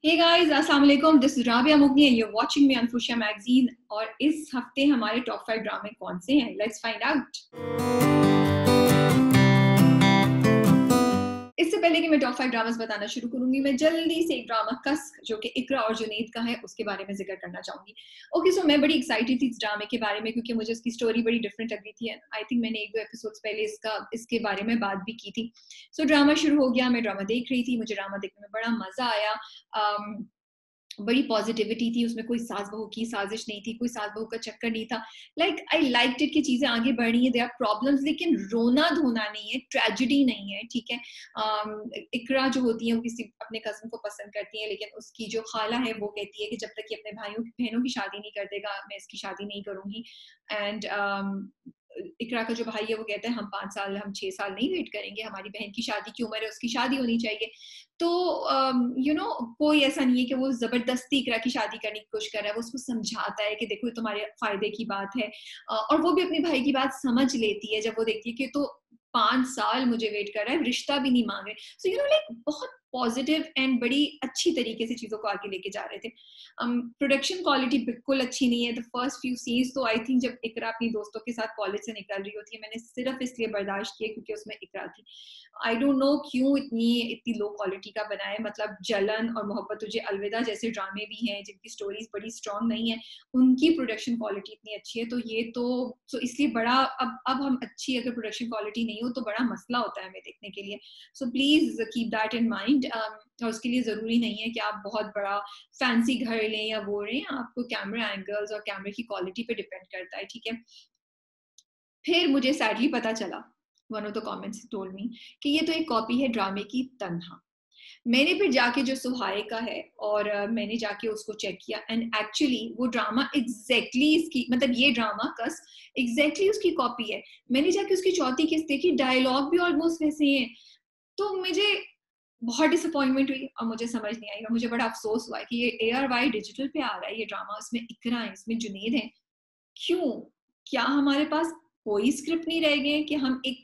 Hey guys, अस्सलाम वालेकुम. This is Rabia Mughni and you're watching me on Fushia Magazine. और इस हफ्ते हमारे टॉप 5 ड्रामे कौन से हैं? Let's find out. इससे पहले कि मैं टॉप 5 ड्रामास बताना शुरू करूंगी, मैं जल्दी से एक ड्रामा कस्क जो कि इकरा और जुनैद का है उसके बारे में जिक्र करना चाहूंगी. ओके, सो मैं बड़ी एक्साइटेड थी इस ड्रामे के बारे में क्योंकि मुझे उसकी स्टोरी बड़ी डिफरेंट लग रही थी. आई थिंक मैंने एक दो एपिसोड्स पहले इसके बारे में बात भी की थी. सो ड्रामा शुरू हो गया. मैं ड्रामा देख रही थी. मुझे ड्रामा देखने में बड़ा मजा आया. बड़ी पॉजिटिविटी थी उसमें. कोई सास बहू की साजिश नहीं थी, कोई सास बहू का चक्कर नहीं था. लाइक आई लाइक्ड इट कि चीजें आगे बढ़ रही है. देयर आर प्रॉब्लम्स लेकिन रोना धोना नहीं है, ट्रेजेडी नहीं है. ठीक है, इकरा जो होती है वो किसी अपने कजन को पसंद करती है लेकिन उसकी जो खाला है वो कहती है कि जब तक ये अपने भाइयों बहनों की शादी नहीं कर देगा मैं इसकी शादी नहीं करूंगी. एंड इकरा का जो भाई है वो कहता है हम 5 साल हम 6 साल नहीं वेट करेंगे, हमारी बहन की शादी की उम्र है, उसकी शादी होनी चाहिए. तो कोई ऐसा नहीं है कि वो जबरदस्ती इकरा की शादी करने की कोशिश कर रहा है. वो उसको समझाता है कि देखो ये तुम्हारे फायदे की बात है. और वो भी अपने भाई की बात समझ लेती है जब वो देखती है कि तो 5 साल मुझे वेट कर रहा है, रिश्ता भी नहीं मांग रहे. सो लाइक बहुत पॉजिटिव एंड बड़ी अच्छी तरीके से चीजों को आगे लेके जा रहे थे. प्रोडक्शन क्वालिटी बिल्कुल अच्छी नहीं है. द फर्स्ट फ्यू सीन्स तो आई थिंक जब इकरा अपनी दोस्तों के साथ कॉलेज से निकल रही होती है मैंने सिर्फ इसलिए बर्दाश्त किया क्योंकि उसमें इकरा थी. आई डोंट नो क्यों इतनी लो क्वालिटी का बनाए. मतलब जलन और मोहब्बत तुझे अलविदा जैसे ड्रामे भी हैं जिनकी स्टोरीज बड़ी स्ट्रॉन्ग नहीं है, उनकी प्रोडक्शन क्वालिटी इतनी अच्छी है. तो ये तो इसलिए बड़ा अब हम अच्छी अगर प्रोडक्शन क्वालिटी नहीं हो तो बड़ा मसला होता है हमें देखने के लिए. So please keep that in mind. और उसके लिए जरूरी नहीं है कि आप बहुत बड़ा फैंसी घर लें या वो लें. आपको कैमरा एंगल्स और कैमरे की क्वालिटी पे डिपेंड करता है. ठीक है, फिर मुझे सैडली पता चला, one of the comments told me कि ये तो एक कॉपी है ड्रामे की तन्हा. मैंने फिर जाके जो सुहायका है और मैंने जाके उसको चेक किया एंड एक्चुअली वो ड्रामा एग्जैक्टली इसकी मतलब ये ड्रामा कस एग्जैक्टली उसकी कॉपी है. मैंने जाके उसकी चौथी किस्त देखी, डायलॉग भी ऑलमोस्ट वैसे ही है. तो मुझे बहुत डिसअपॉइंटमेंट हुई और मुझे समझ नहीं आई और मुझे बड़ा अफसोस हुआ कि ये ARY डिजिटल पे आ रहा है ये ड्रामा. उसमें इकरा है, इसमें जुनैद है. क्यों? क्या हमारे पास कोई स्क्रिप्ट नहीं रह गए कि हम एक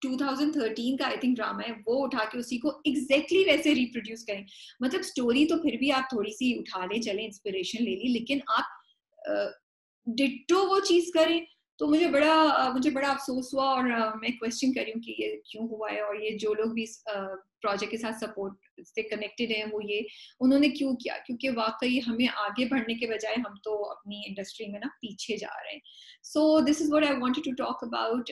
2013 का आई थिंक ड्रामा है वो उठा के उसी को एग्जैक्टली वैसे रिप्रोड्यूस करें. मतलब स्टोरी तो फिर भी आप थोड़ी सी उठा ले चले, इंस्पिरेशन ले ली, लेकिन आप डिट्टो वो चीज करें. तो मुझे बड़ा अफसोस हुआ और मैं क्वेश्चन कर रही हूँ कि ये क्यों हुआ है और ये जो लोग भी इस प्रोजेक्ट के साथ सपोर्ट से कनेक्टेड हैं वो ये उन्होंने क्यों किया. क्योंकि वाकई हमें आगे बढ़ने के बजाय हम तो अपनी इंडस्ट्री में ना पीछे जा रहे हैं. So this is what I wanted to talk about.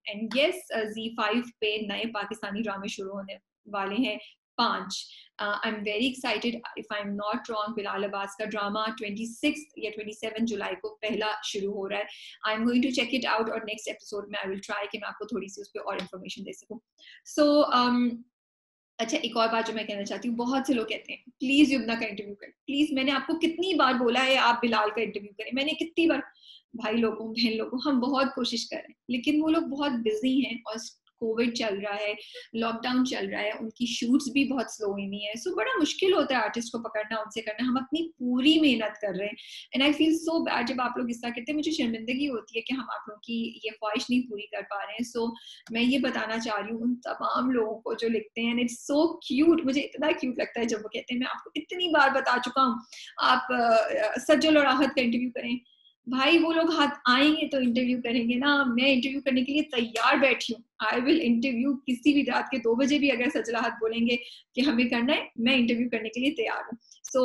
And yes, Z5 पे नए पाकिस्तानी ड्रामे शुरू होने वाले हैं 5. I am very excited. If I am not wrong Bilal Abbas का ड्रामा 26 या 27 जुलाई को पहला शुरू हो रहा है. I am going to check it out और नेक्स्ट एपिसोड में आई विल ट्राई कि मैं आपको थोड़ी सी उस पर और इन्फॉर्मेशन दे सकूं. सो अच्छा, एक और बात जो मैं कहना चाहती हूँ, बहुत से लोग कहते हैं प्लीज युबना का इंटरव्यू करें. प्लीज, मैंने आपको कितनी बार बोला है आप बिलाल का इंटरव्यू करें. मैंने कितनी बार, भाई लोगों बहन लोगों, हम बहुत कोशिश कर रहे हैं लेकिन वो लोग बहुत बिजी हैं और कोविड चल रहा है, लॉकडाउन चल रहा है, उनकी शूट्स भी बहुत स्लो हुई है. सो बड़ा मुश्किल होता है आर्टिस्ट को पकड़ना, उनसे करना. हम अपनी पूरी मेहनत कर रहे हैं and I feel so bad जब आप लोग इस तरह कहते हैं. मुझे शर्मिंदगी होती है कि हम आप लोगों की ये ख्वाहिश नहीं पूरी कर पा रहे हैं. सो मैं ये बताना चाह रही हूँ उन तमाम लोगों को जो लिखते हैं. इट्स सो क्यूट, मुझे इतना क्यूट लगता है जब वो कहते हैं मैं आपको इतनी बार बता चुका हूँ आप सज्जल और राहत का इंटरव्यू करें. भाई वो लोग हाथ आएंगे तो इंटरव्यू करेंगे ना. मैं इंटरव्यू करने के लिए तैयार बैठी हूँ. आई विल इंटरव्यू किसी भी रात के 2 बजे भी. अगर सजलाहत बोलेंगे कि हमें करना है, मैं इंटरव्यू करने के लिए तैयार हूँ. So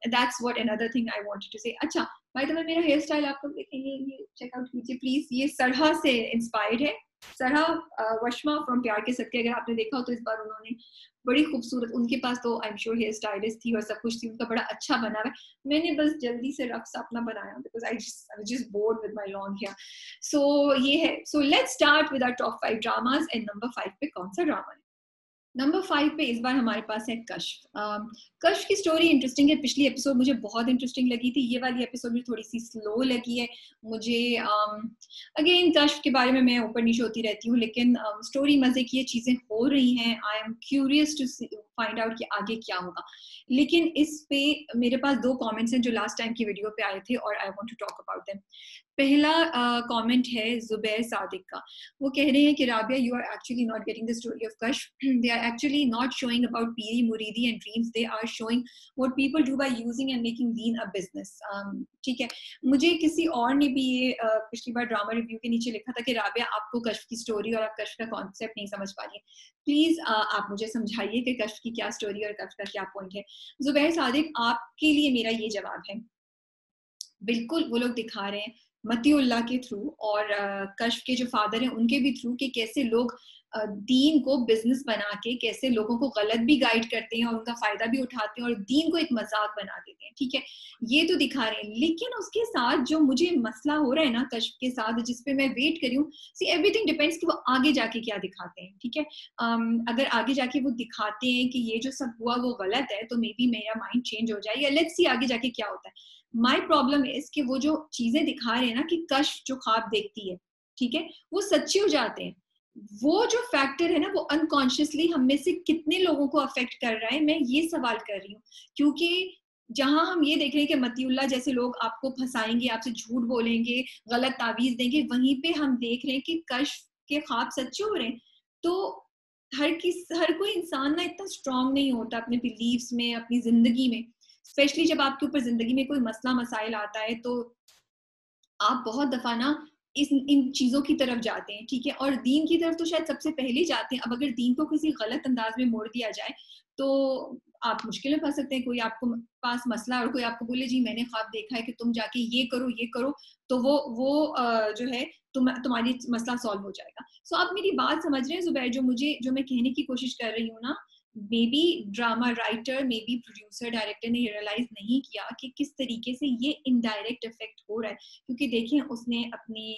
that's what another thing I wanted to say. अच्छा भाई, तो मेरा हेयर स्टाइल आप लोग देखेंगे, ये चेकआउट कीजिए प्लीज. ये सरहा से इंस्पायर्ड है. सरहा वशमा फ्रॉम प्यार के सदके, अगर आपने देखा हो तो इस बार उन्होंने बड़ी खूबसूरत, उनके पास तो I am sure hair stylist थी और सब कुछ थी, उनका बड़ा अच्छा बना हुआ है. मैंने बस जल्दी से रफ सा अपना बनाया because I was just bored with my long hair. So ये है. So let's start with our top 5 dramas. And number 5 पे कौन सा ड्रामा है? नंबर 5 पे इस बार हमारे पास है कश्फ. कश्फ की स्टोरी इंटरेस्टिंग है. पिछली एपिसोड मुझे बहुत इंटरेस्टिंग लगी थी, ये वाली एपिसोड मुझे थोड़ी सी स्लो लगी है. मुझे अगेन कश्फ के बारे में मैं ऊपर नीचे होती रहती हूँ लेकिन स्टोरी मजे की है, चीजें हो रही हैं. I am curious to see find out कि आगे क्या होगा। लेकिन इस पे मेरे पास 2 कमेंट्स हैं जो लास्ट टाइम की वीडियो पे आए थे और I want to talk about them. पहला कमेंट है जुबैर सादिक का। वो कह रहे हैं कि Rabia, you are actually not getting the story of Kashf. They are actually not showing about पीरी मुरीदी and dreams, they are showing what people do by using and making दीन अ बिजनेस। ठीक है, मुझे किसी और ने भी ये पिछली बार ड्रामा रिव्यू के नीचे लिखा था कि राबिया आपको कश्फ की स्टोरी और आप कश्फ का कॉन्सेप्ट नहीं समझ पा रही है। प्लीज आप मुझे समझाइए कि कश्फ की क्या स्टोरी और कश्फ का क्या पॉइंट है। जुबैर सादिक, आपके लिए मेरा ये जवाब है, बिल्कुल वो लोग दिखा रहे हैं मतीउल्लाह के थ्रू और कश्फ के जो फादर हैं उनके भी थ्रू कि कैसे लोग दीन को बिजनेस बना के कैसे लोगों को गलत भी गाइड करते हैं और उनका फायदा भी उठाते हैं और दीन को एक मजाक बना देते हैं। ठीक है, ये तो दिखा रहे हैं, लेकिन उसके साथ जो मुझे मसला हो रहा है ना कश्फ के साथ, जिसपे मैं वेट करी हूँ, सी एवरीथिंग डिपेंड्स कि वो आगे जाके क्या दिखाते हैं। ठीक है, अगर आगे जाके वो दिखाते हैं कि ये जो सब हुआ वो गलत है तो मे बी मेरा माइंड चेंज हो जाए, या लेट्स सी आगे जाके क्या होता है। माई प्रॉब्लम इज कि वो जो चीजें दिखा रहे हैं ना कि कश्फ जो ख्वाब देखती है, ठीक है, वो सच्चे हो जाते हैं। वो जो फैक्टर है ना वो अनकॉन्शियसली हम में से कितने लोगों को अफेक्ट कर रहा है, मैं ये सवाल कर रही हूँ। क्योंकि जहां हम ये देख रहे हैं कि मतीउल्लाह जैसे लोग आपको फंसाएंगे, आपसे झूठ बोलेंगे, गलत ताबीज देंगे, वहीं पे हम देख रहे हैं कि कश्फ के ख्वाब सच्चे हो रहे हैं। तो हर कोई इंसान ना इतना स्ट्रांग नहीं होता अपने बिलीव्स में, अपनी जिंदगी में, स्पेशली जब आपके ऊपर जिंदगी में कोई मसला मसाइल आता है तो आप बहुत दफा ना इन चीजों की तरफ जाते हैं। ठीक है, और दीन की तरफ तो शायद सबसे पहले जाते हैं। अब अगर दीन को किसी गलत अंदाज में मोड़ दिया जाए तो आप मुश्किल में फंस सकते हैं। कोई आपको पास मसला और कोई आपको बोले जी मैंने ख्वाब देखा है कि तुम जाके ये करो, तो वो जो है तुम्हारी मसला सॉल्व हो जाएगा। सो आप मेरी बात समझ रहे हैं जुबैर, जो मैं कहने की कोशिश कर रही हूँ ना, may be drama writer, may be producer, director ने रियलाइज नहीं किया कि किस तरीके से ये इनडायरेक्ट इफेक्ट हो रहा है। क्योंकि देखें, उसने अपनी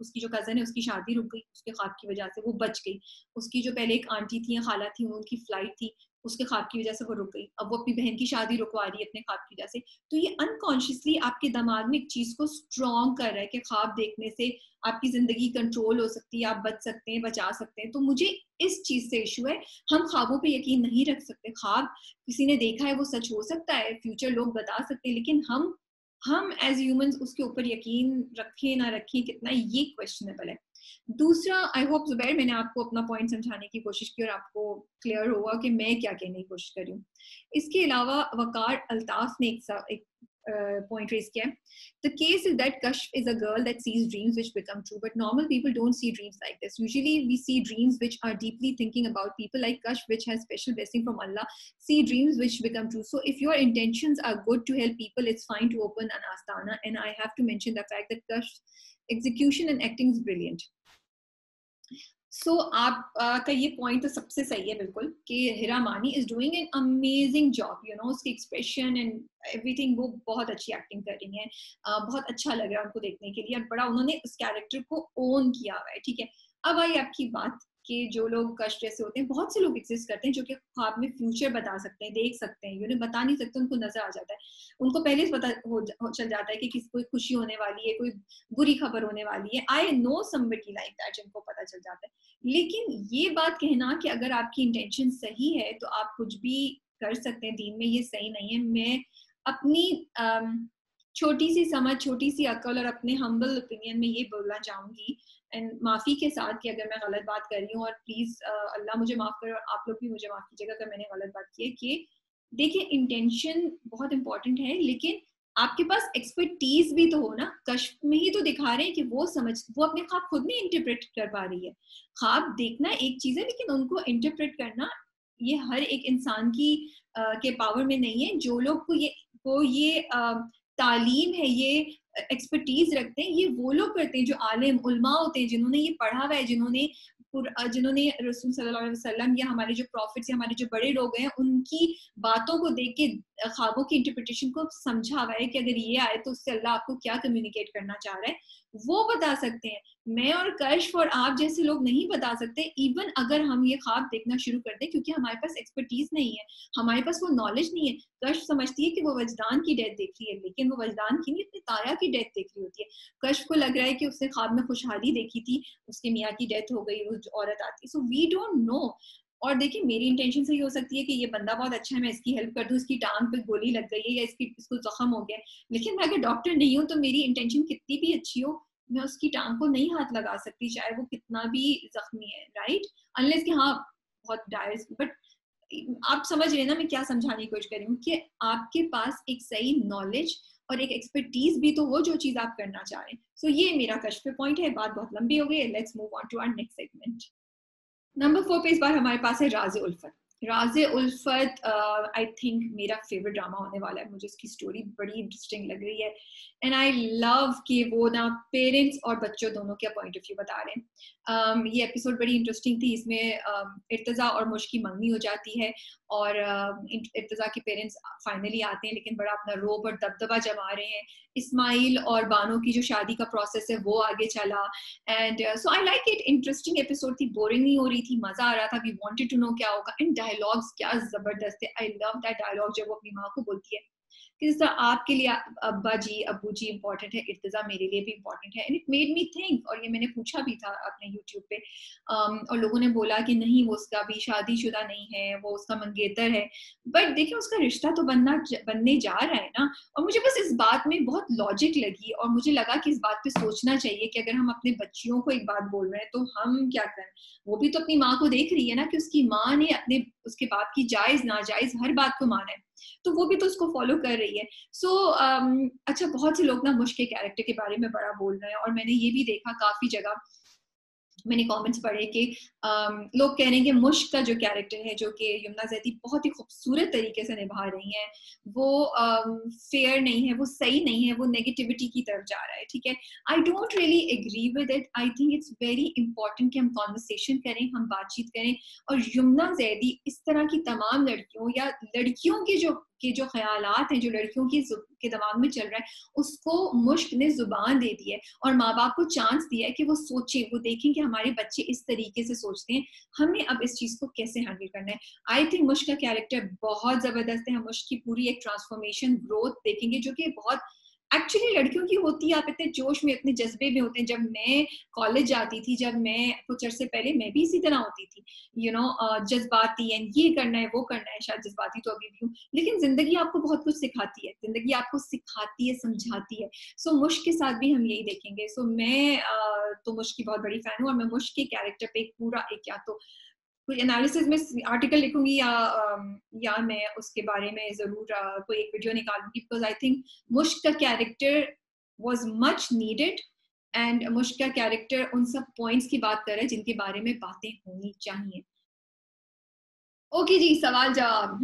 उसकी जो कजन है उसकी शादी रुक गई उसके ख्वाब की वजह से, वो बच गई। उसकी जो पहले एक आंटी थी या खाला थी, उनकी फ्लाइट थी, उसके ख्वाब की वजह से वो रुक गई। अब वो अपनी बहन की शादी रुकवा रही है अपने ख्वाब की वजह से। तो ये अनकॉन्शियसली आपके दिमाग में एक चीज को स्ट्रॉन्ग कर रहा है कि ख्वाब देखने से आपकी जिंदगी कंट्रोल हो सकती है, आप बच सकते हैं, बचा सकते हैं। तो मुझे इस चीज से इशू है। हम ख्वाबों पे यकीन नहीं रख सकते। ख्वाब किसी ने देखा है वो सच हो सकता है, फ्यूचर लोग बता सकते हैं, लेकिन हम एज ह्यूमंस उसके ऊपर यकीन रखें ना रखें कितना, ये क्वेश्चनेबल है। दूसरा, आई होप जुबैर मैंने आपको अपना पॉइंट समझाने की कोशिश की और आपको क्लियर होगा कि मैं क्या कहने की कोशिश कर रही हूँ। इसके अलावा वकार अल्ताफ ने एक point raised किया है. The case is that Kashf is a girl that sees dreams which become true, but normal people don't see dreams like this. Usually we see dreams which are deeply thinking about. People like Kashf, which has special blessing from Allah, see dreams which become true. So if your intentions are good to help people, it's fine to open an astana. And I have to mention the fact that Kashf's execution and acting is brilliant. सो आप का ये point तो सबसे सही है बिल्कुल कि हिरा मानी is doing an amazing job. You know, उसकी एक्सप्रेशन एंड एवरीथिंग, वो बहुत अच्छी एक्टिंग कर रही हैं। बहुत अच्छा लग रहा है उनको देखने के लिए और बड़ा उन्होंने उस कैरेक्टर को ओन किया हुआ है। ठीक है, अब आई आपकी बात कि जो लोग कष्ट जैसे होते हैं, बहुत से लोग एग्जिस्ट करते हैं जो कि ख्वाब में फ्यूचर बता सकते हैं, देख सकते हैं। उन्हें बता नहीं सकते, उनको नजर आ जाता है, उनको पहले से पता चल जाता है कि किसी कोई खुशी होने वाली है, कोई बुरी खबर होने वाली है। I know somebody like that जिनको पता चल जाता है। लेकिन ये बात कहना कि अगर आपकी इंटेंशन सही है तो आप कुछ भी कर सकते हैं दीन में, ये सही नहीं है। मैं अपनी छोटी सी समझ, छोटी सी अकल और अपने हम्बल ओपिनियन में ये बोलना चाहूंगी, एंड माफी के साथ कि अगर मैं गलत बात कर रही हूँ, और प्लीज अल्लाह मुझे माफ करे और आप लोग भी मुझे माफ कीजिएगा अगर मैंने गलत बात की है। कि देखिए, इंटेंशन बहुत इंपॉर्टेंट है, लेकिन आपके पास एक्सपर्टीज भी तो हो ना। कश्फ में ही तो दिखा रहे हैं कि वो अपने ख्वाब खुद नहीं इंटरप्रेट कर पा रही है। ख्वाब देखना एक चीज है, लेकिन उनको इंटरप्रेट करना ये हर एक इंसान की के पावर में नहीं है। जो लोग को ये तालीम है, ये एक्सपर्टीज रखते हैं, ये वो लोग करते हैं जो आलिम उलमा होते हैं, जिन्होंने ये पढ़ा हुआ है, जिन्होंने रसूल सल्लल्लाहु अलैहि वसल्लम या हमारे जो प्रॉफिट्स या हमारे जो बड़े लोग हैं उनकी बातों को देख के ख्वाबों की इंटरप्रिटेशन को समझा हुआ है कि अगर ये आए तो उससे अल्लाह आपको क्या कम्युनिकेट करना चाह रहा है, वो बता सकते हैं। मैं और कश्फ और आप जैसे लोग नहीं बता सकते। इवन अगर हम ये ख्वाब देखना शुरू कर दें, क्योंकि हमारे पास एक्सपर्टीज नहीं है, हमारे पास वो नॉलेज नहीं है। कश्फ समझती है कि वो वजदान की डेथ देख रही है, लेकिन वो वजदान की नहीं, अपनी ताया की डेथ देख रही होती है। कश्फ को लग रहा है कि उसने ख्वाब में खुशहाली देखी थी, उसके मियाँ की डेथ हो गई, वो औरत आती है। So we don't know. और देखिए मेरी इंटेंशन से ही हो सकती है कि ये बंदा बहुत अच्छा है, मैं इसकी हेल्प कर दूं, इसकी टांग पे गोली लग गई है या इसको जख्म हो गया है, लेकिन मैं अगर डॉक्टर नहीं हूँ तो मेरी इंटेंशन कितनी भी अच्छी हो, मैं उसकी टांग को नहीं हाथ लगा सकती, चाहे वो कितना भी जख्मी है, राइट? अनलेस कि हाँ बहुत डायर, बट आप समझ रहे हैं ना मैं क्या समझाने की कोशिश कर रही हूँ, कि आपके पास एक सही नॉलेज और एक एक्सपर्टीज भी तो हो जो चीज आप करना चाह रहे हैं। सो ये मेरा कश्फ पॉइंट है। बात बहुत लंबी हो गई है, let's move on to our next segment. Number 4 पे इस बार हमारे पास है राज़े उल्फत। राज़े उल्फत आई थिंक मेरा फेवरेट ड्रामा होने वाला है। मुझे उसकी स्टोरी बड़ी इंटरेस्टिंग लग रही है एंड आई लव कि वो ना पेरेंट्स और बच्चों दोनों का पॉइंट ऑफ व्यू बता रहे हैं। ये एपिसोड बड़ी इंटरेस्टिंग थी। इसमें इर्तज़ा और मुश की मंगनी हो जाती है और इर्तज़ा के पेरेंट्स फाइनली आते हैं, लेकिन बड़ा अपना रोब और दबदबा जमा रहे हैं। इस्माइल और बानो की जो शादी का प्रोसेस है वो आगे चला and so I like it. Interesting episode थी, बोरिंग नहीं हो रही थी, मजा आ रहा था, वी वांटेड टू नो क्या होगा। एंड डायलॉग्स क्या जबरदस्त है। आई लव दैट डायलॉग जब वो अपनी माँ को बोलती है कि जिस तरह आपके लिए अब्बा जी अब्बू जी इंपॉर्टेंट है, इर्तिजा मेरे लिए भी इंपॉर्टेंट है। And it made me think, और ये मैंने पूछा भी था अपने यूट्यूब पे और लोगों ने बोला कि नहीं वो उसका भी शादीशुदा नहीं है, वो उसका मंगेतर है। बट देखिए उसका रिश्ता तो बनने जा रहा है ना। और मुझे बस इस बात में बहुत लॉजिक लगी और मुझे लगा कि इस बात पे सोचना चाहिए कि अगर हम अपने बच्चियों को एक बात बोल रहे हैं तो हम क्या करें। वो भी तो अपनी माँ को देख रही है ना कि उसकी माँ ने अपने उसके बाप की जायज नाजायज हर बात को माना है, तो वो भी तो उसको फॉलो कर रही है। सो अच्छा, बहुत से लोग ना मुश्क के कैरेक्टर के बारे में बड़ा बोल रहे हैं और मैंने ये भी देखा काफी जगह मैंने कमेंट्स पढ़े कि लोग कह रहे हैं कि मुश्क का जो कैरेक्टर है जो कि यमुना जैदी बहुत ही खूबसूरत तरीके से निभा रही हैं, वो फेयर नहीं है, वो सही नहीं है, वो नेगेटिविटी की तरफ जा रहा है। ठीक है, I don't really agree with it. I think it's very important कि हम कॉन्वर्सेशन करें, हम बातचीत करें और यमुना जैदी इस तरह की तमाम लड़कियों या लड़कियों के जो ख्यालात हैं, जो लड़कियों के दिमाग में चल रहा है, उसको मुश्क ने जुबान दे दी है और माँ बाप को चांस दिया है कि वो सोचें, वो देखें कि हमारे बच्चे इस तरीके से सोचते हैं, हमें अब इस चीज को कैसे हैंडल करना है। आई थिंक मुश्क का कैरेक्टर बहुत जबरदस्त है। हम मुश्क की पूरी एक ट्रांसफॉर्मेशन ग्रोथ देखेंगे जो कि बहुत एक्चुअली लड़कियों की होती है। आप इतने जोश में इतने जज्बे में होते हैं। जब मैं कॉलेज जाती थी, जब मैं कुछ अर्से पहले, मैं भी इसी तरह होती थी, यू नो, जज्बाती एंड ये करना है वो करना है। शायद जज्बाती तो अभी भी हूँ, लेकिन जिंदगी आपको बहुत कुछ सिखाती है, जिंदगी आपको सिखाती है, समझाती है। सो मुश्क के साथ भी हम यही देखेंगे। सो मैं तो मुश्क की बहुत बड़ी फैन हूँ और मैं मुश्क के कैरेक्टर पे एक पूरा एक या तो कोई एनालिसिस में आर्टिकल लिखूंगी या मैं उसके बारे में जरूर कोई एक वीडियो निकालूंगी, बिकॉज आई थिंक मुश्क का character was much needed and मुश्क का कैरेक्टर उन सब पॉइंट्स की बात कर रहा है जिनके बारे में बातें होनी चाहिए। ओके जी, सवाल जवाब।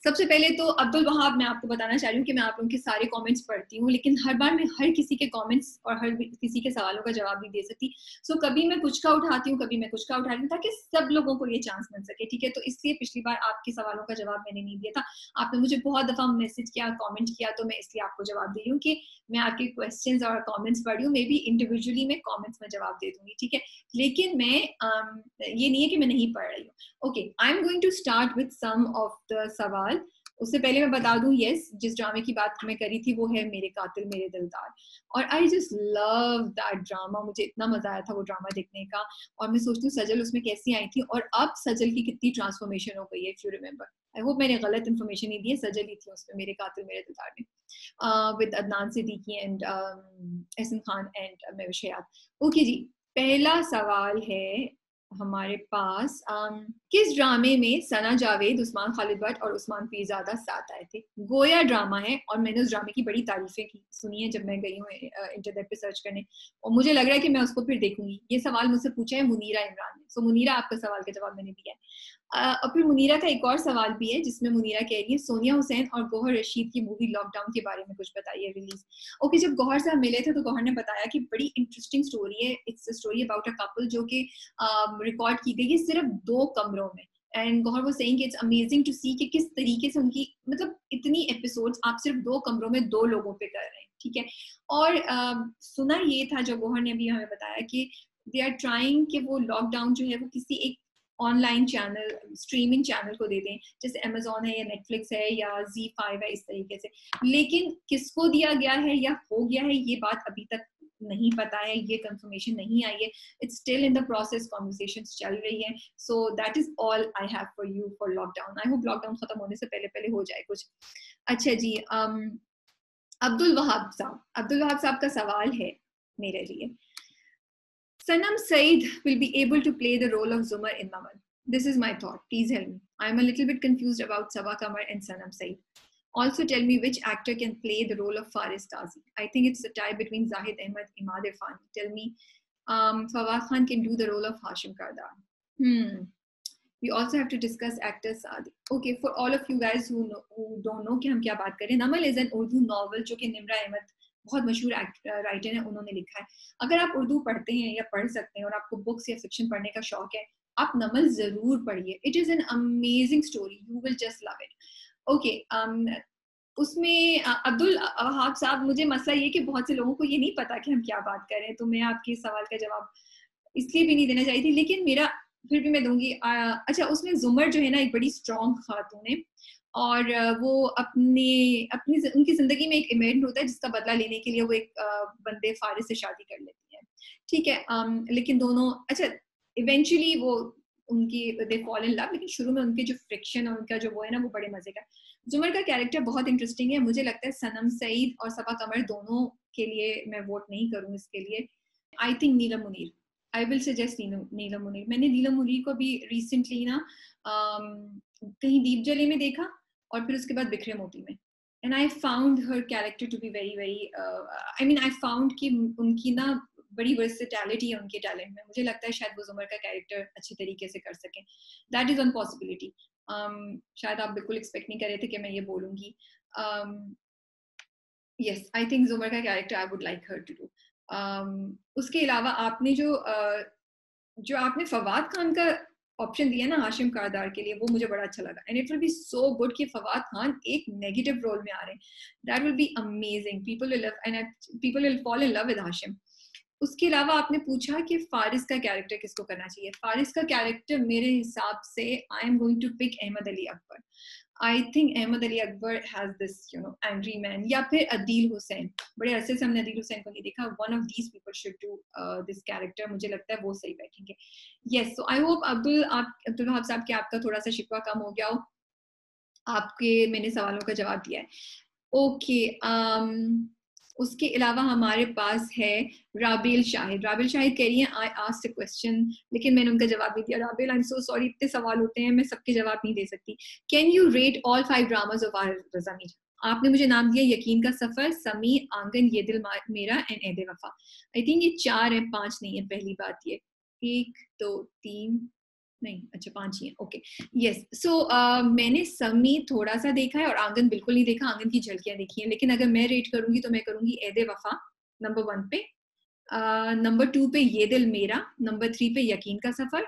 सबसे पहले तो अब्दुल वहाब, मैं आपको बताना चाह रही हूँ कि मैं आप लोगों के सारे कमेंट्स पढ़ती हूँ, लेकिन हर बार मैं हर किसी के कमेंट्स और हर किसी के सवालों का जवाब नहीं दे सकती। सो कभी मैं कुछ का उठाती हूँ, कभी मैं कुछ का उठाती हूँ, ताकि सब लोगों को ये चांस मिल सके। ठीक है, तो इसलिए पिछली बार आपके सवालों का जवाब मैंने नहीं दिया था। आपने मुझे बहुत दफा मैसेज किया, कॉमेंट किया, तो मैं इसलिए आपको जवाब दे रही हूँ कि मैं आपके क्वेश्चंस और कमेंट्स पढ़ रही हूँ। मे बी इंडिविजुअली मैं कमेंट्स में जवाब दे दूंगी, ठीक है, लेकिन मैं ये नहीं है कि मैं नहीं पढ़ रही हूँ। Okay, I am going to start with some of the सवाल। उससे पहले मैं बता दूं, यस, जिस ड्रामे की बात मैं करी थी वो है मेरे कातिल मेरे दिलदार, और I just love that drama. मुझे इतना मजा आया था वो ड्रामा देखने का, और मैं सोचती हूँ सजल उसमें कैसी आई थी और अब सजल की कितनी ट्रांसफॉर्मेशन हो गई है, if you remember. I hope मैंने गलत इन्फॉर्मेशन नहीं दी है, सजल ही थी उसमें मेरे कातिल मेरे दिलदार में, with Adnan Siddiqui and Ahsan Khan and Mahwish Hayat. Okay ji, पहला सवाल है हमारे पास, किस ड्रामे में सना जावेद, उस्मान खालिद भट्ट और उस्मान पीरजादा साथ आए थे? गोया ड्रामा है और मैंने उस ड्रामे की बड़ी तारीफें की सुनी है जब मैं गई हूँ इंटरनेट पे सर्च करने, और मुझे लग रहा है कि मैं उसको फिर देखूंगी। ये सवाल मुझसे पूछा है मुनीरा इमरान ने। सो मुनीरा, आपका सवाल का जवाब मैंने दिया है। और फिर मुनीरा का एक और सवाल भी है जिसमें मुनीरा कह रही है सोनिया हुसैन और गौहर रशीद की मूवी लॉकडाउन के बारे में कुछ बताइए, रिलीज। ओके, जब गौहर साहब मिले थे तो गौहर ने बताया कि बड़ी इंटरेस्टिंग स्टोरी है। It's a story about a couple जो कि रिकॉर्ड की गई है सिर्फ 2 कमरों में। एंड गौहर वो सेइंग इट्स अमेजिंग टू सी कि किस तरीके से उनकी, मतलब इतनी एपिसोड्स आप सिर्फ 2 कमरों में 2 लोगों पे कर रहे हैं, ठीक है। और सुना ये था जो गौहर ने अभी हमें बताया कि दे आर ट्राइंग कि वो लॉकडाउन जो है वो किसी एक ऑनलाइन चैनल, स्ट्रीमिंग चैनल को दे दें, जैसे अमेजोन है या नेटफ्लिक्स है या Z5 है, इस तरीके से। लेकिन किसको दिया गया है या हो गया है, ये बात अभी तक नहीं पता है, ये कंफर्मेशन नहीं आई है, it's still in the process, conversations चल रही है. So that is all I have for you for lockdown. I hope lockdown खत्म होने से पहले पहले हो जाए कुछ. अच्छा जी, अब्दुल वहाब साहब का सवाल है मेरे लिए. Sanam Saeed will be able to play the role of Zumar in Namal. This is my thought. Please help me. I am a little bit confused about Saba Kamar and Sanam Saeed. Also tell me which actor can play the role of Faris Qazi. I think it's a tie between Zahid Ahmed and Imad Irfani. Tell me, Fawad Khan can do the role of Hashim Kardar. We also have to discuss actor Saadi. Okay, for all of you guys who don't know कि हम क्या बात करें, Namal is an Urdu novel जो कि निम्रा अहमद बहुत मशहूर writer है, उन्होंने लिखा है. अगर आप उर्दू पढ़ते हैं या पढ़ सकते हैं और आपको बुक्स या फिक्शन पढ़ने का शौक है, आप नमल जरूर पढ़िए. It is an amazing story, you will just love it. Okay, उसमें अब्दुल वहाब साहब, मुझे मसला ये कि बहुत से लोगों को ये नहीं पता कि हम क्या बात कर रहे हैं, तो मैं आपके सवाल का जवाब इसलिए भी नहीं देना चाहिए थी, लेकिन मेरा फिर भी मैं दूंगी. अच्छा, उसमें जुमर जो है ना, एक बड़ी स्ट्रॉन्ग खातून है और वो अपनी उनकी जिंदगी में एक इवेंट होता है जिसका बदला लेने के लिए वो एक बंदे फारिस से शादी कर लेती है. ठीक है, लेकिन दोनों, अच्छा, इवेंचुअली वो उनकी दे फॉल इन लव, लेकिन शुरू में उनके जो फ्रिक्शन और उनका जो वो है ना, वो बड़े मजे का. जुमर का कैरेक्टर बहुत इंटरेस्टिंग है. मुझे लगता है सनम सईद और सबा कमर दोनों के लिए मैं वोट नहीं करूँ इसके लिए. I think Neelam Muneer, I will suggest Neelam Muneer. मैंने नीलम मुनीर को भी रिसेंटली ना कहीं दीप जले में देखा और फिर उसके बाद बिखरे मोती में. And I found her character to be very very, I mean I found कि उनकी ना बड़ी वर्सेटैलिटी है उनके टैलेंट में. मुझे लगता है शायद वो जुमर का कैरेक्टर अच्छे तरीके से कर सकें. That is one possibility. शायद आप बिल्कुल एक्सपेक्ट नहीं कर रहे थे कि मैं ये बोलूंगी. यस, आई थिंक जुमर का character I would like her to do. उसके अलावा आपने जो आपने फवाद खान का ऑप्शन दिया ना हाशिम कारदार के लिए, वो मुझे बड़ा अच्छा लगा. And it will be so good कि फवाद खान एक नेगेटिव रोल में आ रहे हैं. That will be amazing. People will fall in love with Hashim. उसके अलावा आपने पूछा कि फारिस का कैरेक्टर किसको करना चाहिए. फारिस का कैरेक्टर मेरे हिसाब से I am going to pick Ahmed Ali Akbar. I think Ahmed Ali Akbar has this angry man, या फिर अदील हुसैन. बड़े अरसे से हमने अदील हुसैन को नहीं देखा. One of these people should do this character. मुझे लगता है वो सही बैठेंगे. Yes, so I hope Abdul Wahab साहब के आपका थोड़ा सा शिकवा कम हो गया हो. आपके मैंने सवालों का जवाब दिया है. ओके, उसके अलावा हमारे पास है राबेल शाहिद. कह रही हैं आई आस्क्ड अ क्वेश्चन, लेकिन मैंने उनका जवाब नहीं दिया. राबेल, आई एम सो सॉरी, इतने सवाल होते हैं, मैं सबके जवाब नहीं दे सकती. Can you rate all 5 dramas of Ahad Raza Mir. आपने मुझे नाम दिया यकीन का सफर, समी, आंगन, ये दिल मेरा एंड ऐदे वफा. आई थिंक ये 4 है, 5 नहीं है. पहली बात ये 1 2 3 नहीं, अच्छा 5 ही है. Okay, yes. सो मैंने समी थोड़ा सा देखा है और आंगन बिल्कुल नहीं देखा. आंगन की झलकियां देखी हैं, लेकिन अगर मैं रेट करूंगी तो मैं करूंगी ऐदे वफा नंबर 1 पे, नंबर 2 पे ये दिल मेरा, नंबर 3 पे यकीन का सफर,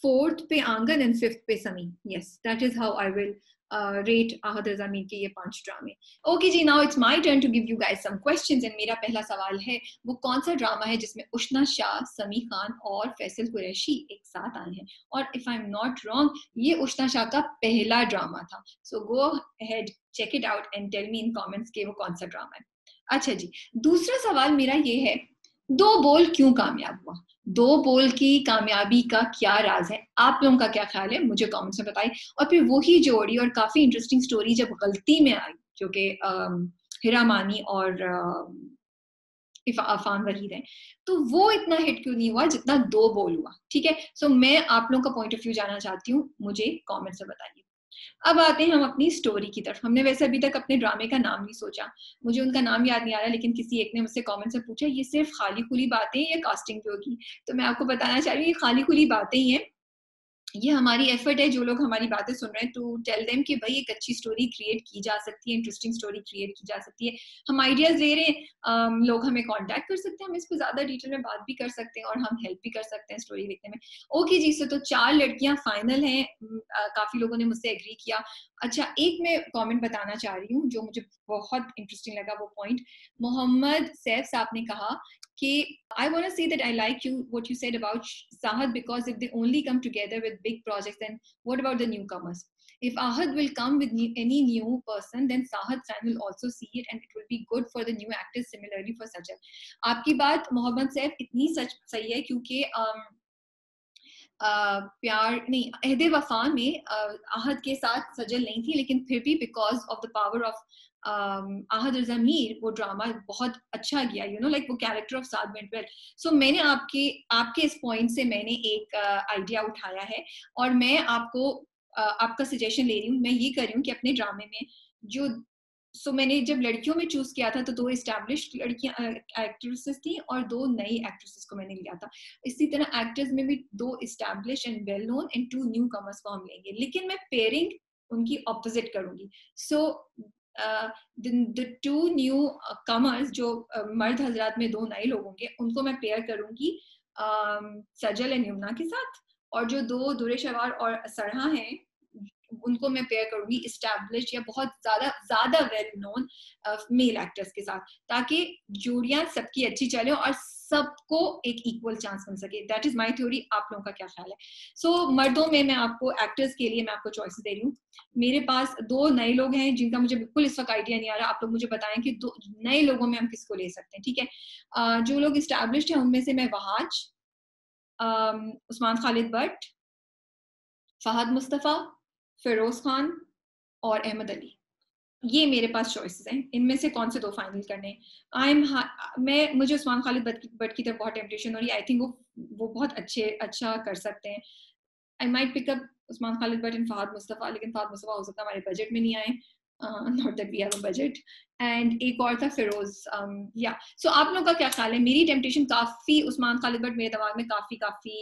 4th पे आंगन एंड 5th पे Sami. Yes, that is how I will rate Ahad Raza Mir के ये 5 ड्रामे. Okay ji, now it's my turn to give you guys some questions. And मेरा पहला सवाल है, वो कौन सा ड्रामा है जिसमें उशना शाह, समी खान और फैसल कुरैशी एक साथ आए हैं? और if I am not wrong, ये उशना शाह का पहला ड्रामा था. So go ahead, check it out and tell me in comments के वो कौन सा ड्रामा है. अच्छा जी, दूसरा सवाल मेरा ये है, दो बोल क्यों कामयाब हुआ? दो बोल की कामयाबी का क्या राज है? आप लोगों का क्या ख्याल है, मुझे कमेंट्स में बताइए. और फिर वही जोड़ी और काफी इंटरेस्टिंग स्टोरी जब गलती में आई, जो कि हिरा मानी और अफान वहीद है, तो वो इतना हिट क्यों नहीं हुआ जितना दो बोल हुआ? ठीक है, सो मैं आप लोगों का पॉइंट ऑफ व्यू जानना चाहती हूँ, मुझे कमेंट्स में बताइए. अब आते हैं हम अपनी स्टोरी की तरफ. हमने वैसे अभी तक अपने ड्रामे का नाम नहीं सोचा. मुझे उनका नाम याद नहीं आ रहा, लेकिन किसी एक ने मुझसे कमेंट में पूछा ये सिर्फ खाली खुली बातें या कास्टिंग भी होगी? तो मैं आपको बताना चाह रही हूँ, ये खाली खुली बातें ही हैं. ये हमारी एफर्ट है, जो लोग हमारी बातें सुन रहे हैं, टू टेल देम कि भाई एक अच्छी स्टोरी क्रिएट की जा सकती है, इंटरेस्टिंग स्टोरी क्रिएट की जा सकती है. हम आइडियाज ले रहे हैं, लोग हमें कांटेक्ट कर सकते हैं, हम इस पर ज्यादा डिटेल में बात भी कर सकते हैं और हम हेल्प भी कर सकते हैं स्टोरी लिखने में. ओके जी, तो 4 लड़कियां फाइनल हैं. काफी लोगों ने मुझसे एग्री किया. अच्छा, एक मैं कमेंट बताना चाह रही हूँ जो मुझे बहुत इंटरेस्टिंग लगा. वो पॉइंट मोहम्मद सैफ साहब ने कहा कि I want to say that I like what you said about Sahad, because if they only come together with big projects, then what about the newcomers? If Ahad will come with any new person, then Sahad Khan will also see it and it will be good for the new actors. Similarly for Sajal. आपकी बात मोहम्मद सैफ इतनी सही है क्योंकि प्यार नहीं, अहदे वफा में आहद के साथ सजल नहीं थी, लेकिन फिर भी because of the power of Ahad Raza Mir वो ड्रामा बहुत अच्छा गया, यू नो, लाइक वो character of Saad went well. So मैंने आपके इस पॉइंट से मैंने एक आइडिया उठाया है और मैं आपका सजेशन ले रही हूँ. मैं ये कर रही हूँ कि अपने ड्रामे में जो मैंने जब लड़कियों में चूज किया था तो 2 एस्टैब्लिश्ड लड़कियां एक्ट्रेसेस थी और 2 नई एक्ट्रेसेस को मैंने लिया था. इसी तरह एक्टर्स में भी 2 established and well known and 2 new commerce को हम लेंगे, लेकिन मैं पेयरिंग उनकी ऑपोजिट करूंगी. सो द 2 न्यू कमर्स जो मर्द हजरात में 2 नए लोग होंगे उनको मैं पेयर करूंगी सजल एंड यमुना के साथ, और जो 2 दुरे शवार और सरहा हैं उनको मैं पेयर करूंगी एस्टैब्लिश्ड या बहुत ज्यादा वेल नोन मेल एक्टर्स के साथ, ताकि जोड़ियां सबकी अच्छी चले और सबको एक इक्वल चांस मिल सके. That is my theory. आप लोगों का क्या ख्याल है? सो मर्दों में मैं आपको एक्टर्स के लिए मैं आपको चॉइसेस दे रही हूँ. मेरे पास 2 नए लोग हैं जिनका मुझे बिल्कुल इस वक्त आइडिया नहीं आ रहा. आप लोग मुझे बताएं कि 2 नए लोगों में हम किसको ले सकते हैं. ठीक है, जो लोग एस्टैब्लिश्ड हैं उनमें से मैं वहाज, उस्मान खालिद भट्ट, फहद मुस्तफ़ा, फिरोज खान और अहमद अली, ये मेरे पास चॉइसेस हैं. इनमें से कौन से 2 फाइनल करने? मुझे उस्मान खालिद भट्ट की तरफ बहुत टेम्पटेशन हो रही है. आई थिंक वो बहुत अच्छा कर सकते हैं. I might pick up Usman Khalid Butt and Fahad Mustafa, लेकिन फहद मुस्तफ़ा हो सकता है हमारे बजट में नहीं आए. Not that we have a budget. And एक और था फिरोज. या सो आप लोगों का क्या ख्याल है? मेरी टेम्पटेशन काफी उस्मान खालिद भट्ट मेरे दिमाग में काफी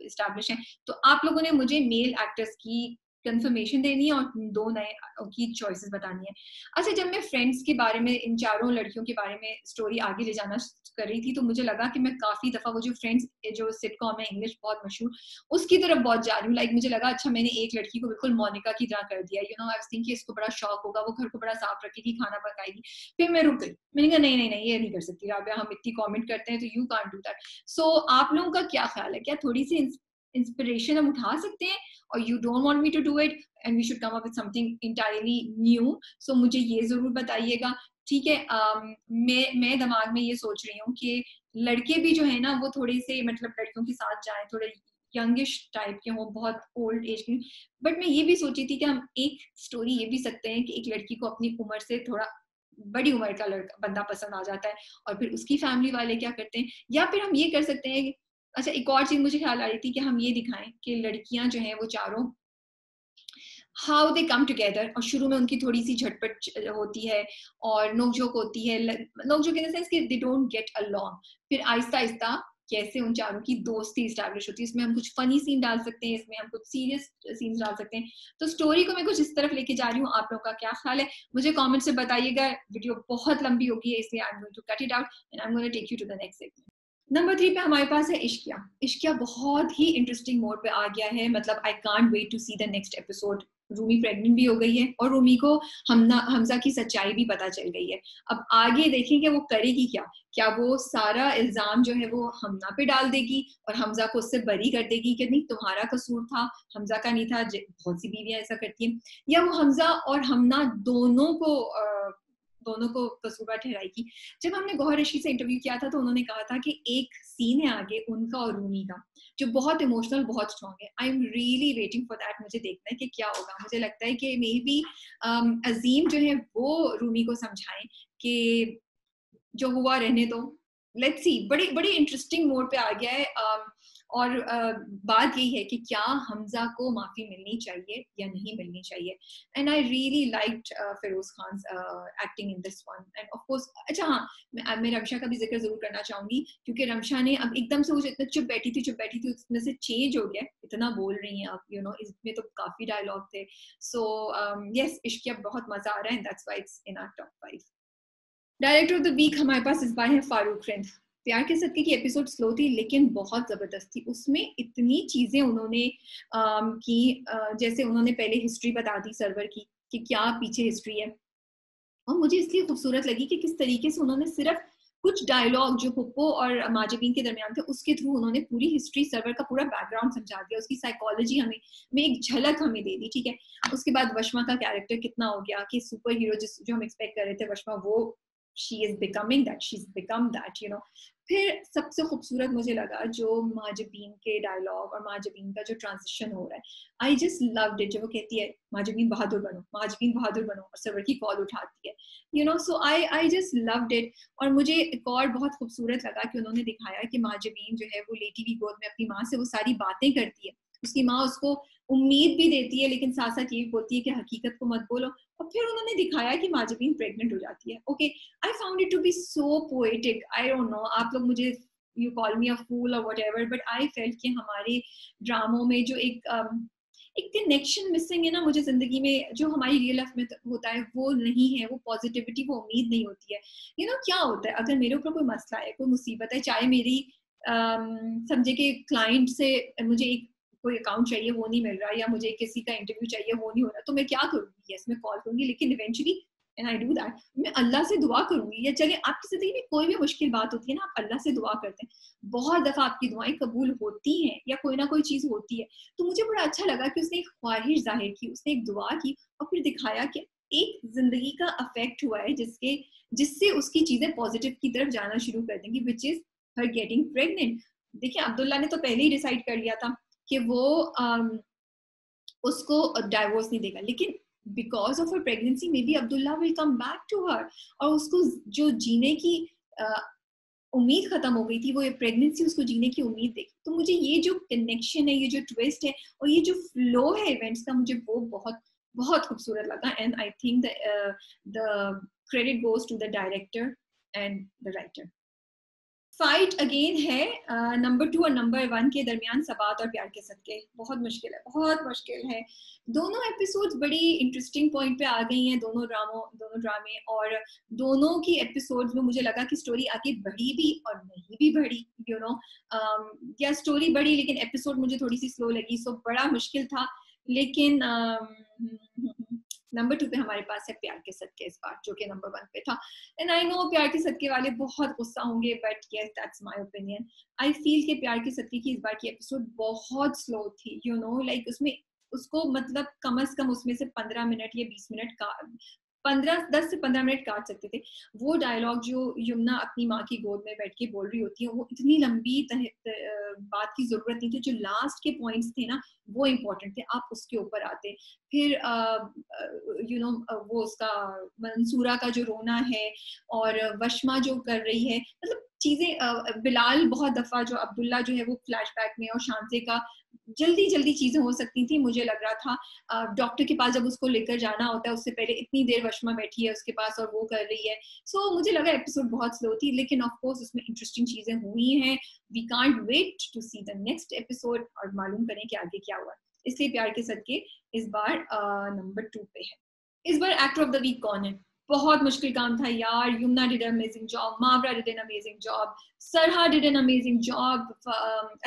एस्टैब्लिश है. तो आप लोगों ने मुझे मेल एक्टर्स की कंफर्मेशन देनी है और 2 नए की चॉइसेस बतानी है. अच्छा, जब मैं फ्रेंड्स के बारे में, इन 4 लड़कियों के बारे में स्टोरी आगे ले जाना कर रही थी, तो मुझे लगा कि मैं काफी दफा वो जो फ्रेंड्स जो सिटकॉम है इंग्लिश बहुत मशहूर, उसकी तरफ बहुत जा रही हूँ. लाइक मुझे लगा अच्छा मैंने एक लड़की को बिल्कुल मोनिका की तरह कर दिया, you know, I was thinking इसको बड़ा शौक होगा, वो घर को बड़ा साफ रखेगी, खाना पकाएगी. फिर मैं रुक गई. मैंने कहा नहीं ये नहीं कर सकती राबिया, हम इतनी कमेंट करते हैं तो यू कांट डू दैट. सो आप लोगों का क्या ख्याल है? क्या थोड़ी सी इंस्पिरेशन हम उठा सकते हैं, और you don't want me to do it and we should come up with something entirely new? So मुझे ये जरूर बताइएगा. ठीक है, मैं दिमाग में ये सोच रही हूँ कि लड़के भी जो है ना वो थोड़े से मतलब लड़कियों के साथ जाए, थोड़े यंगिश टाइप के हों, बहुत ओल्ड एज के. बट मैं ये भी सोची थी कि हम एक स्टोरी ये भी सकते हैं कि एक लड़की को अपनी उम्र से थोड़ा बड़ी उम्र का लड़का बंदा पसंद आ जाता है और फिर उसकी फैमिली वाले क्या करते हैं. या फिर हम ये कर सकते हैं, अच्छा एक और चीज मुझे ख्याल आ रही थी कि हम ये दिखाएं कि लड़कियां जो हैं वो चारों हाउ दे कम टुगेदर, और शुरू में उनकी थोड़ी सी झटपट होती है और नोकझोंक होती है, नोकझोंक इन द सेंस कि दे डोंट गेट अलोंग. फिर आहिस्ता आहिस्ता कैसे उन चारों की दोस्ती स्टैब्लिश होती है. इसमें हम कुछ फनी सीन डाल सकते हैं, इसमें हम कुछ सीरियस सीन्स डाल सकते हैं. तो स्टोरी को मैं कुछ इस तरफ लेके जा रही हूँ. आप लोगों का क्या ख्याल है? मुझे कमेंट से बताइएगा. वीडियो बहुत लंबी होगी है इसलिए I am going to cut it out and I am going to take you to the next segment. Number 3 पे हमारे पास है इश्किया. इश्किया बहुत ही इंटरेस्टिंग मोड पे आ गया है. मतलब I can't wait to see the next episode. Rumi pregnant भी हो गई है और रूमी को हमजा की सच्चाई भी पता चल गई है. अब आगे देखेंगे वो करेगी क्या वो सारा इल्जाम जो है वो हमना पे डाल देगी और हमजा को उससे बरी कर देगी कि नहीं तुम्हारा कसूर था, हमजा का नहीं था. बहुत सी बीवियां ऐसा करती हैं. या वो हमजा और हमना दोनों को कसूरवार ठहराएगी. जब हमने गौहर रशीद से इंटरव्यू किया था तो उन्होंने कहा था कि एक सीन है आगे उनका और रूमी का जो बहुत इमोशनल, बहुत स्ट्रॉन्ग है. I am really waiting for that. मुझे देखना है कि क्या होगा. मुझे लगता है कि मे बी अजीम जो है वो रूमी को समझाएं कि जो हुआ रहने दो. Let's see. बड़ी बड़ी इंटरेस्टिंग मोड पे आ गया है. और बात यही है कि क्या हमजा को माफी मिलनी चाहिए या नहीं मिलनी चाहिए. And I really liked Feroze Khan acting in this one. And of course अच्छा हाँ, मैं रमशा का भी जिक्र जरूर करना चाहूंगी क्योंकि रमशा ने अब एकदम से वो इतना चुप बैठी थी उसमें से चेंज हो गया. इतना बोल रही हैं आप, यू नो, इसमें तो काफी डायलॉग थे. सो यस, इश्किया बहुत मजा आ रहा है. That's why it's in our top 5. Director of the week हमारे पास इस बार है फारूक रिंद. प्यार के सदके की एपिसोड स्लो थी लेकिन बहुत जबरदस्त थी. उसमें इतनी चीजें उन्होंने की, जैसे उन्होंने पहले हिस्ट्री बता दी सर्वर की कि क्या पीछे हिस्ट्री है, और मुझे इसलिए खूबसूरत लगी कि किस तरीके से उन्होंने सिर्फ कुछ डायलॉग जो पुप्पो और माजिबीन के दरमियान थे उसके थ्रू उन्होंने पूरी हिस्ट्री सर्वर का पूरा बैकग्राउंड समझा दिया, उसकी साइकोलॉजी हमें में एक झलक हमें दे दी, ठीक है। उसके बाद वशमा का कैरेक्टर कितना हो गया कि सुपर हीरो जो हम एक्सपेक्ट कर रहे थे वशमा, वो she is becoming that, she is become that, you know. फिर सबसे खूबसूरत मुझे लगा जो माजिबीन के डायलॉग और माजिबीन का जो ट्रांजिशन हो रहा है, आई जस्ट लव्ड इट। जब वो कहती है माजिबीन बहादुर बनो, माजिबीन बहादुर बनो, और सर्वर की कॉल उठाती है, you know, so I just loved it. और मुझे एक और बहुत खूबसूरत लगा कि उन्होंने दिखाया कि माजिबीन जो है वो लेटी हुई गोद में अपनी माँ से वो सारी बातें करती है, उसकी माँ उसको उम्मीद भी देती है लेकिन साथ साथ ये भी बोलती है कि हकीकत को मत बोलो। और फिर उन्होंने दिखाया कि माजिबीन प्रेग्नेंट हो जाती है। Okay, I found it to be so poetic. I don't know, आप लोग मुझे यू कॉल मी अ फूल और व्हाटएवर, बट आई फेल्ट कि हमारे ड्रामों में जो एक कनेक्शन मिसिंग है ना मुझे जिंदगी में, जो हमारी रियल लाइफ में होता है वो नहीं है, वो पॉजिटिविटी, वो उम्मीद नहीं होती है। यू नो क्या होता है, अगर मेरे ऊपर कोई मसला है, कोई मुसीबत है, चाहे मेरी समझे कि क्लाइंट से मुझे एक कोई अकाउंट चाहिए वो नहीं मिल रहा, या मुझे किसी का इंटरव्यू चाहिए वो नहीं हो रहा, तो मैं क्या करूंगी? यस, मैं कॉल करूंगी, लेकिन eventually and I do that, मैं अल्लाह से दुआ करूंगी। या चले आपकी जिंदगी में कोई भी मुश्किल बात होती है ना, आप अल्लाह से दुआ करते हैं, बहुत दफा आपकी दुआएं कबूल होती हैं या कोई ना कोई चीज होती है। तो मुझे बड़ा अच्छा लगा कि उसने एक ख्वाहिश जाहिर की, उसने एक दुआ की, और फिर दिखाया कि एक जिंदगी का अफेक्ट हुआ है जिससे उसकी चीजें पॉजिटिव की तरफ जाना शुरू कर देंगी, which is her getting pregnant. देखिए अब्दुल्ला ने तो पहले ही डिसाइड कर लिया था कि वो उसको डाइवोर्स नहीं देगा, लेकिन because of her pregnancy maybe Abdullah will come back to her, और उसको जो जीने की उम्मीद खत्म हो गई थी, वो ये प्रेगनेंसी उसको जीने की उम्मीद देगी। तो मुझे ये जो कनेक्शन है, ये जो ट्विस्ट है और ये जो फ्लो है इवेंट्स का, मुझे वो बहुत बहुत खूबसूरत लगा। And I think the credit goes to the director and the writer. Fight again है नंबर 2 और नंबर 1 के दरमियान, सबात और प्यार के सदके। बहुत मुश्किल है, बहुत मुश्किल है। दोनों एपिसोड्स बड़ी इंटरेस्टिंग पॉइंट पे आ गई हैं, दोनों ड्रामे, और दोनों की एपिसोड्स में मुझे लगा कि स्टोरी आगे बढ़ी भी और नहीं भी बढ़ी, यू नो, या स्टोरी बढ़ी लेकिन एपिसोड मुझे थोड़ी सी स्लो लगी, सो बड़ा मुश्किल था। लेकिन नंबर 2 पे हमारे पास है प्यार के सदके इस बार, जो कि नंबर 1 पे था। एंड आई नो प्यार के सदके वाले बहुत गुस्सा होंगे, but yes that's my opinion. I feel कि प्यार के सदके की इस बार की एपिसोड बहुत स्लो थी, यू नो, लाइक उसमें उसको मतलब कम से कम उसमें से 15 मिनट या 20 मिनट का 10 से 15 मिनट काट सकते थे। वो डायलॉग जो यमुना अपनी माँ की गोद में बैठ के बोल रही होती है, वो इतनी लंबी बात की जरूरत नहीं थी। जो लास्ट के पॉइंट्स थे ना वो इम्पोर्टेंट थे, आप उसके ऊपर आते। फिर यू नो वो उसका मंसूरा का जो रोना है और वशमा जो कर रही है, मतलब चीजें, बिलाल बहुत दफा जो अब्दुल्ला जो है वो फ्लैशबैक में, और शांति का जल्दी जल्दी चीजें हो सकती थी। मुझे लग रहा था डॉक्टर के पास जब उसको लेकर जाना होता है उससे पहले इतनी देर वशमा बैठी है उसके पास और वो कर रही है। सो मुझे लगा एपिसोड बहुत स्लो थी, लेकिन ऑफ कोर्स उसमें इंटरेस्टिंग चीजें हुई हैं। We can't wait to see the next episode और मालूम करें कि आगे क्या हुआ। इसलिए प्यार के सदके इस बार नंबर 2 पे है। इस बार एक्टर ऑफ द वीक कौन है? बहुत मुश्किल काम था यार। Yumna did an amazing job, Mawra did an amazing job, Sarha did an amazing job,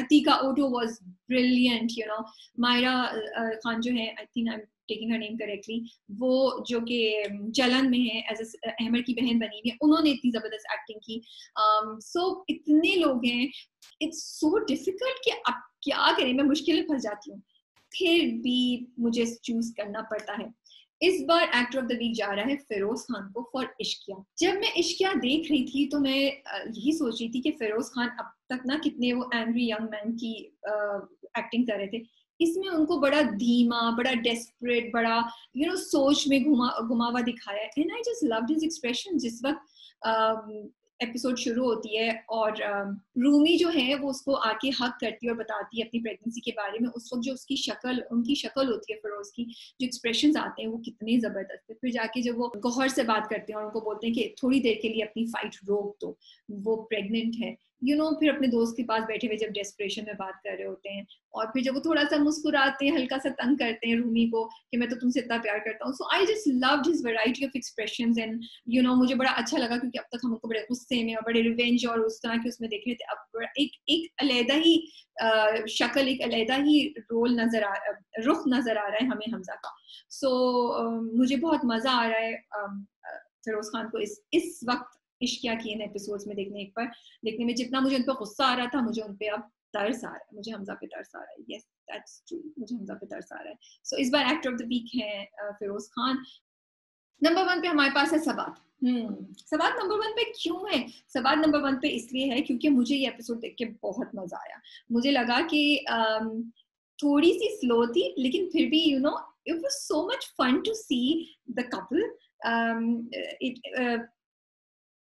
Atiqa Odho was brilliant, you know. Maira Khan जो है, I think I am taking her name correctly, वो जो कि चलन में है एज अहमद की बहन बनी हुई है, उन्होंने इतनी जबरदस्त एक्टिंग की। सो इतने लोग हैं, इट्स सो डिफिकल्ट कि अब क्या करें, मैं मुश्किल में फंस जाती हूँ, फिर भी मुझे चूज करना पड़ता है। इस बार एक्टर ऑफ द वीक जा रहा है फिरोज खान को फॉर इश्किया। जब मैं इश्किया देख रही थी तो मैं यही सोच रही थी कि फिरोज खान अब तक ना कितने वो एंग्री यंग मैन की एक्टिंग कर रहे थे, इसमें उनको बड़ा धीमा, बड़ा डेस्परेट, बड़ा यू नो सोच में घुमा हुआ दिखाया है। And I just loved his expression. जिस वक्त एपिसोड शुरू होती है और रूमी जो है वो उसको आके हक करती है और बताती है अपनी प्रेगनेंसी के बारे में, उस वक्त जो उनकी शक्ल होती है फिरोज की, जो एक्सप्रेशंस आते हैं वो कितने जबरदस्त है। फिर जाके जब वो गौहर से बात करते हैं और उनको बोलते हैं कि थोड़ी देर के लिए अपनी फाइट रोक दो, वो प्रेग्नेंट है, यू नो। फिर अपने दोस्त के पास बैठे हुए जब डेस्परेशन में बात कर रहे होते हैं, और फिर जब वो थोड़ा सा मुस्कुराते हैं, हल्का सा तंग करते हैं रूमी को कि मैं तो तुमसे इतना प्यार करता हूँ। So I just loved his variety of expressions and you know मुझे बड़ा अच्छा लगा, क्योंकि अब तक हम उनको बड़े गुस्से में और बड़े रिवेंज और उस तरह के उसमें देख रहे थे। अब एक अलहदा ही शक्ल, एक अलहदा ही रोल रुख नजर आ रहा है हमें हमजा का। सो मुझे बहुत मजा आ रहा है फिरोज खान को इस वक्त इश्क किए इन एपिसोड्स में देखने में जितना मुझे उन पे गुस्सा आ रहा था, मुझे उन पे अब तरस आ रहा है, मुझे हमजा पे तरस आ रहा है। यस दैट्स ट्रू, मुझे हमजा पे तरस आ रहा है। सो इस बार एक्टर ऑफ द वीक है फिरोज खान। नंबर 1 पे हमारे पास है सबात। सबात नंबर 1 पे क्यों है? सबात नंबर 1 पे इसलिए है क्योंकि मुझे ये एपिसोड देख के बहुत मजा आया। मुझे लगा कि थोड़ी सी स्लो थी, लेकिन फिर भी you know it was so much fun to see the couple.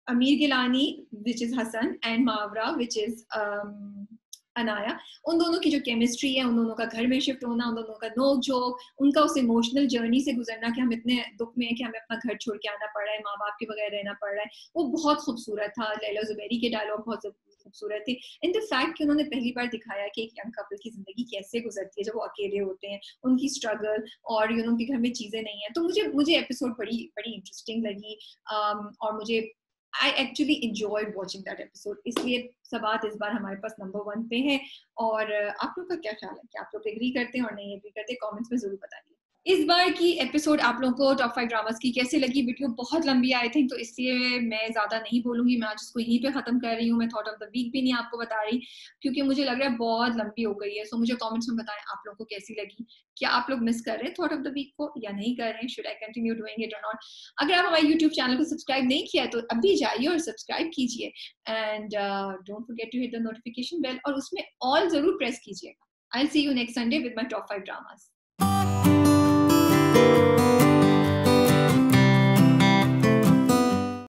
Ameer Gilani which is Hassan and Mawra which is Anaya, उन दोनों की जो केमिस्ट्री है, उन दोनों का घर में शिफ्ट होना, उन दोनों का नोक झोंक, उनका उस इमोशनल जर्नी से गुजरना कि हम इतने दुख में हैं कि हमें अपना घर छोड़ के आना पड़ रहा है, माँ बाप के बगैर रहना पड़ रहा है, वो बहुत खूबसूरत था। लैला जुबैरी के डायलॉग बहुत खूबसूरत थे। इन द फैक्ट कि उन्होंने पहली बार दिखाया कि एक यंग कपल की जिंदगी कैसे गुजरती है जब वो अकेले होते हैं, उनकी स्ट्रगल, और यू नो उनके घर में चीजें नहीं है। तो मुझे एपिसोड बड़ी बड़ी इंटरेस्टिंग लगी, और मुझे I actually enjoyed watching that episode, इसलिए सबात इस बार हमारे पास नंबर 1 पे है। और आप लोग का क्या ख्याल है कि आप लोग एग्री करते हैं और नहीं एग्री करते, कमेंट्स में जरूर बताइए। इस बार की एपिसोड आप लोगों को टॉप 5 ड्रामास की कैसे लगी? वीडियो बहुत लंबी आई थिंक, तो इसलिए मैं ज्यादा नहीं बोलूंगी, मैं आज इसको यहीं पे खत्म कर रही हूँ। मैं थॉट ऑफ द वीक भी नहीं आपको बता रही क्योंकि मुझे लग रहा है बहुत लंबी हो गई है। सो मुझे कमेंट्स में बताएं आप लोगों को कैसी लगी, क्या आप लोग मिस कर रहे हैं थॉट ऑफ द वीक को या नहीं कर रहे हैं, should I continue doing it और नॉट। अगर आप हमारे यूट्यूब चैनल को सब्सक्राइब नहीं किया है तो अभी जाइए और सब्सक्राइब कीजिए, and don't forget to hit the notification bell, और उसमें ऑल जरूर प्रेस कीजिएगा। I will see you next Sunday with my top 5 dramas.